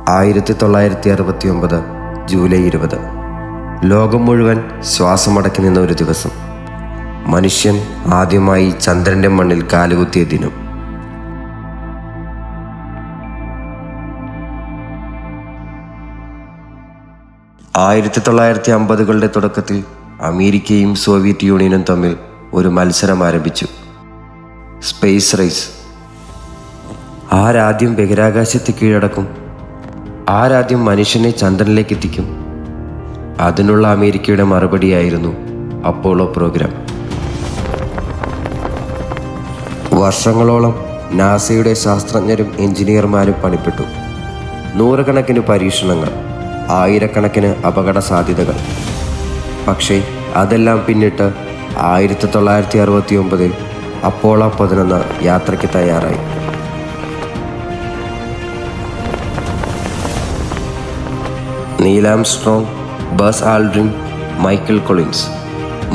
1969 July 20. ലോകം മുഴുവൻ ശ്വാസമടക്കി നിന്ന ഒരു ദിവസം. മനുഷ്യൻ ആദ്യമായി ചന്ദ്രന്റെ മണ്ണിൽ കാലുകുത്തിയ ദിനം. ആയിരത്തി 1950കളുടെ തുടക്കത്തിൽ അമേരിക്കയും സോവിയറ്റ് യൂണിയനും തമ്മിൽ ഒരു മത്സരം ആരംഭിച്ചു. Space raise. ആരാദ്യം ബഹിരാകാശത്ത് കീഴടക്കും, ആരാദ്യം മനുഷ്യനെ ചന്ദ്രനിലേക്ക് എത്തിക്കും, അതിനുള്ള അമേരിക്കയുടെ മറുപടിയായിരുന്നു അപ്പോളോ പ്രോഗ്രാം. വർഷങ്ങളോളം നാസയുടെ ശാസ്ത്രജ്ഞരും എഞ്ചിനീയർമാരും പണിപ്പെട്ടു. നൂറുകണക്കിന് പരീക്ഷണങ്ങൾ, ആയിരക്കണക്കിന് അപകട സാധ്യതകൾ. പക്ഷേ അതെല്ലാം പിന്നിട്ട് 1969 അപ്പോളോ 11 യാത്രയ്ക്ക് തയ്യാറായി. Neil Armstrong, Buzz Aldrin, Michael Collins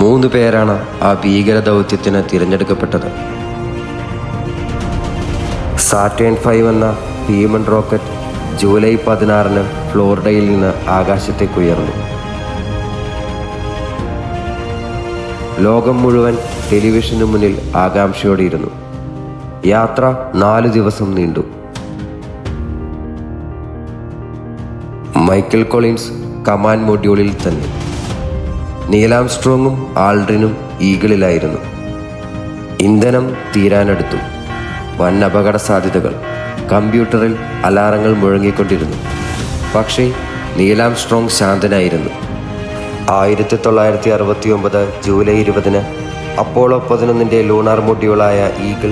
3 പേരാണ് ആ ഭീകര ദൗത്യത്തിന് തിരഞ്ഞെടുക്കപ്പെട്ടത്. സാറ്റേൺ 5 എന്ന ഭീമൻ റോക്കറ്റ് ജൂലൈ 16 ഫ്ലോറിഡയിൽ നിന്ന് ആകാശത്തേക്ക് ഉയർന്നു. ലോകം മുഴുവൻ ടെലിവിഷന് മുന്നിൽ ആകാംക്ഷയോടെയിരുന്നു. യാത്ര 4 ദിവസം നീണ്ടു. മൈക്കൽ കൊളിൻസ് കമാൻഡ് മൊഡ്യൂളിൽ തന്നെ. നീൽ ആംസ്ട്രോങ്ങും ആൾഡ്രിനും ഈഗിളിലായിരുന്നു. ഇന്ധനം തീരാനടുത്തു. വൻ അപകട സാധ്യതകൾ. കമ്പ്യൂട്ടറിൽ അലാറങ്ങൾ മുഴങ്ങിക്കൊണ്ടിരുന്നു. പക്ഷേ നീൽ ആംസ്ട്രോങ് ശാന്തനായിരുന്നു. 1969 ജൂലൈ 20 അപ്പോളോ 11 ലൂണാർ മൊഡ്യൂളായ ഈഗിൾ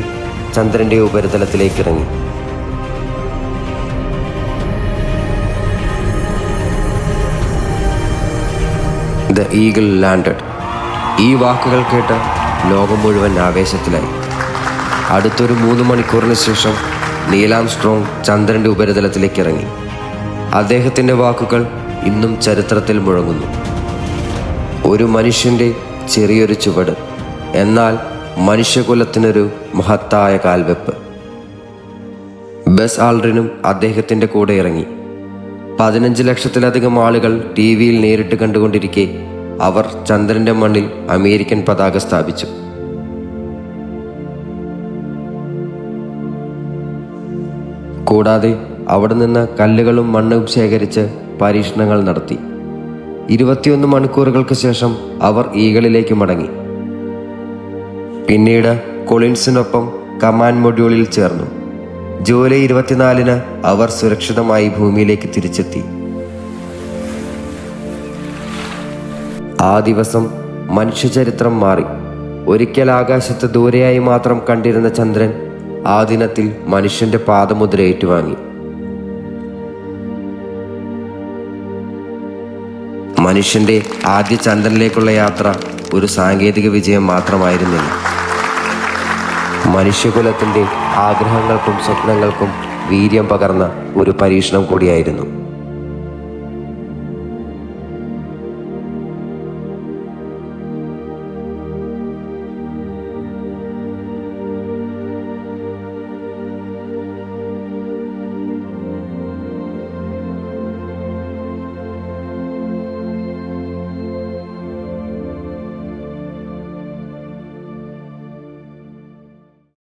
ചന്ദ്രന്റെ ഉപരിതലത്തിലേക്ക് ഇറങ്ങി. The Eagle landed. ഈ വാക്കുകൾ കേട്ട് ലോകം മുഴുവൻ ആവേശത്തിലായി. അടുത്തൊരു 3 മണിക്കൂറിന് ശേഷം നീൽ ആംസ്ട്രോങ് ചന്ദ്രന്റെ ഉപരിതലത്തിലേക്ക് ഇറങ്ങി. അദ്ദേഹത്തിൻ്റെ വാക്കുകൾ ഇന്നും ചരിത്രത്തിൽ മുഴങ്ങുന്നു. ഒരു മനുഷ്യൻ്റെ ചെറിയൊരു ചുവട്, എന്നാൽ മനുഷ്യകുലത്തിനൊരു മഹത്തായ കാൽവെപ്പ്. ബസ് ആൾഡ്രിനും അദ്ദേഹത്തിൻ്റെ കൂടെ ഇറങ്ങി. 15 ലക്ഷത്തിലധികം ആളുകൾ TV-യിൽ നേരിട്ട് കണ്ടുകൊണ്ടിരിക്കെ അവർ ചന്ദ്രന്റെ മണ്ണിൽ അമേരിക്കൻ പതാക സ്ഥാപിച്ചു. കൂടാതെ അവിടെ നിന്ന് കല്ലുകളും മണ്ണും ശേഖരിച്ച് പരീക്ഷണങ്ങൾ നടത്തി. 21 മണിക്കൂറുകൾക്ക് ശേഷം അവർ ഈഗിളിലേക്ക് മടങ്ങി. പിന്നീട് കൊളിൻസിനൊപ്പം കമാൻഡ് മൊഡ്യൂളിൽ ചേർന്നു. ജൂലൈ 24 അവർ സുരക്ഷിതമായി ഭൂമിയിലേക്ക് തിരിച്ചെത്തി. ആ ദിവസം മനുഷ്യചരിത്രം മാറി. ഒരിക്കൽ ആകാശത്ത് ദൂരെയായി മാത്രം കണ്ടിരുന്ന ചന്ദ്രൻ ആ ദിനത്തിൽ മനുഷ്യന്റെ പാദമുദ്ര ഏറ്റുവാങ്ങി. മനുഷ്യന്റെ ആദ്യ ചന്ദ്രനിലേക്കുള്ള യാത്ര ഒരു സാങ്കേതിക വിജയം മാത്രമായിരുന്നില്ല. മനുഷ്യകുലത്തിൻ്റെ ആഗ്രഹങ്ങൾക്കും സ്വപ്നങ്ങൾക്കും വീര്യം പകർന്ന ഒരു പരീക്ഷണം കൂടിയായിരുന്നു.